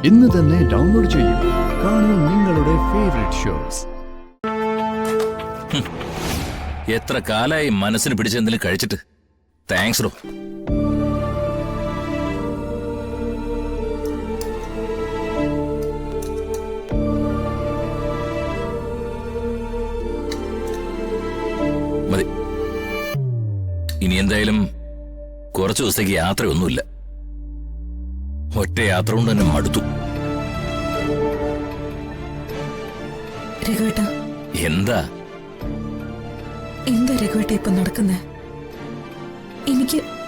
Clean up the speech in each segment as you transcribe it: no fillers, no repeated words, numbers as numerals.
ഇന്ന് തന്നെ ഡൗൺലോഡ് ചെയ്യൂ. കാണൂ നിങ്ങളുടെ ഫേവറേറ്റ് ഷോസ്. എത്ര കാലായി മനസ്സിന് പിടിച്ചെന്തെങ്കിലും കഴിച്ചിട്ട്. താങ്ക്സ് ഡോ. മതി. ഇനി എന്തായാലും കുറച്ചു ദിവസത്തേക്ക് യാത്രയൊന്നുമില്ല. ഒറ്റ യാത്ര കൊണ്ട് തന്നെ മടുത്തു. എന്താ എന്താ രഘുവേട്ട ഇപ്പൊ നടക്കുന്നേ?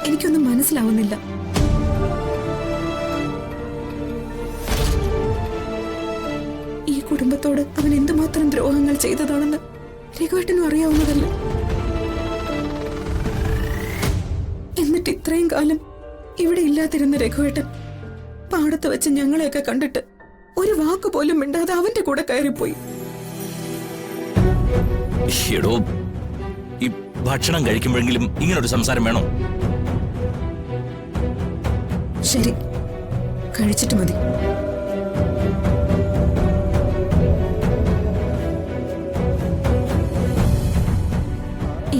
എനിക്കൊന്നും മനസ്സിലാവുന്നില്ല. ഈ കുടുംബത്തോട് അവൻ എന്തുമാത്രം ദ്രോഹങ്ങൾ ചെയ്തതാണെന്ന് രഘുവേട്ടനും അറിയാവുന്നതല്ല. എന്നിട്ട് ഇത്രയും കാലം ഇവിടെ ഇല്ലാതിരുന്ന രഘുവേട്ടൻ പാടത്ത് വെച്ച് ഞങ്ങളെയൊക്കെ കണ്ടിട്ട് ഒരു വാക്ക് പോലും മിണ്ടാതെ അവന്റെ കൂടെ കയറിപ്പോയി. എടോ, ഈ ഭക്ഷണം കഴിക്കുമ്പോഴെങ്കിലും ഇങ്ങനൊരു സംസാരം വേണോ? ശരി, കഴിച്ചിട്ട് മതി.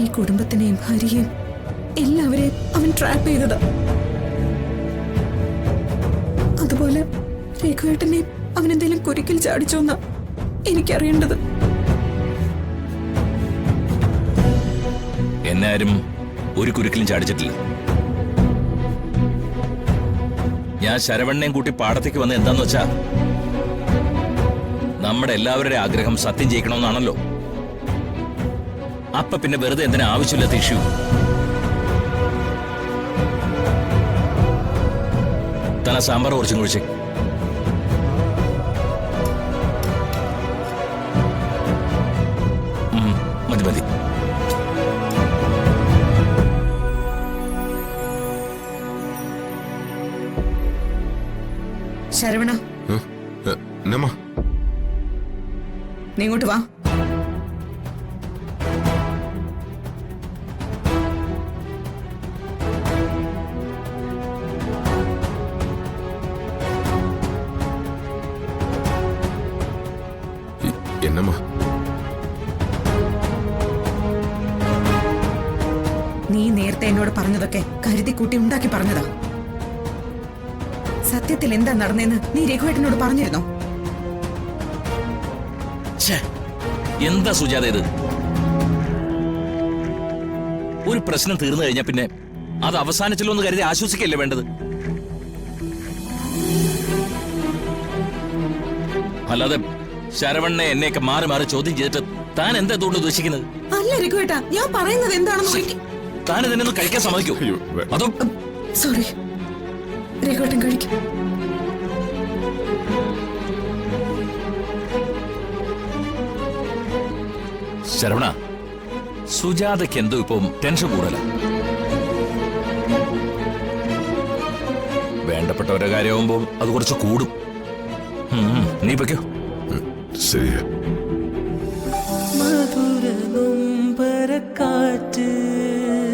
ഈ കുടുംബത്തിനെയും ഹരിയെയും എല്ലാവരെയും അവൻ ട്രാപ്പ് ചെയ്തതാ. അതുപോലെ രഘുവേട്ടനെയും അവനെന്തെങ്കിലും കുരുക്കിൽ ചാടിച്ചോന്നാ എനിക്കറിയേണ്ടത്. എന്നെ ആരും ഒരു കുരുക്കിലും ചാടിച്ചിട്ടില്ല. ഞാൻ ശരവണ്ണയും കൂട്ടി പാടത്തേക്ക് വന്ന് എന്താന്ന് വെച്ചാ, നമ്മുടെ എല്ലാവരുടെ ആഗ്രഹം സത്യം ചെയ്യിക്കണമെന്നാണല്ലോ. അപ്പൊ പിന്നെ വെറുതെ എന്തിനാ ആവശ്യമില്ലാത്ത ഇഷ്യൂ? തന സാമ്പാർ കുറച്ചും കുഴിച്ചേ. മതി മതി. ശരവണ, നീ ഇങ്ങോട്ട് വാ. എന്നമ്മ, നീ നേരത്തെ എന്നോട് പറഞ്ഞതൊക്കെ കരുതി കൂട്ടി ഉണ്ടാക്കി പറഞ്ഞതാ. സത്യത്തിൽ എന്താ നടന്നെന്ന് നീ രഘുവേട്ടനോട് പറഞ്ഞിരുന്നോ? എന്താ സുജാത ഇത്? ഒരു പ്രശ്നം തീർന്നു കഴിഞ്ഞാ പിന്നെ അത് അവസാനിച്ചല്ലോ എന്ന് കരുതി ആശ്വസിക്കല്ലേ വേണ്ടത്? അല്ലാതെ ശരവണ്ണെ എന്നെയൊക്കെ മാറി മാറി ചോദ്യം ചെയ്തിട്ട് താൻ എന്താ അതുകൊണ്ട് ഉദ്ദേശിക്കുന്നത്? അല്ല രഘുവേട്ട, ഞാൻ പറയുന്നത് എന്താണെന്ന് താൻ ഇതിനൊന്നും കഴിക്കാൻ സമ്മതിക്കൂ? അതോ? സോറി, രഘുവേട്ടൻ കഴിക്കും. ശരവണ, സുജാതയ്ക്ക് എന്തോ ഇപ്പം ടെൻഷൻ കൂടുതല. വേണ്ടപ്പെട്ടവരുടെ കാര്യമാകുമ്പോ അത് കുറച്ച് കൂടും. നീ പൊയ്ക്കോ. ശരിയാ.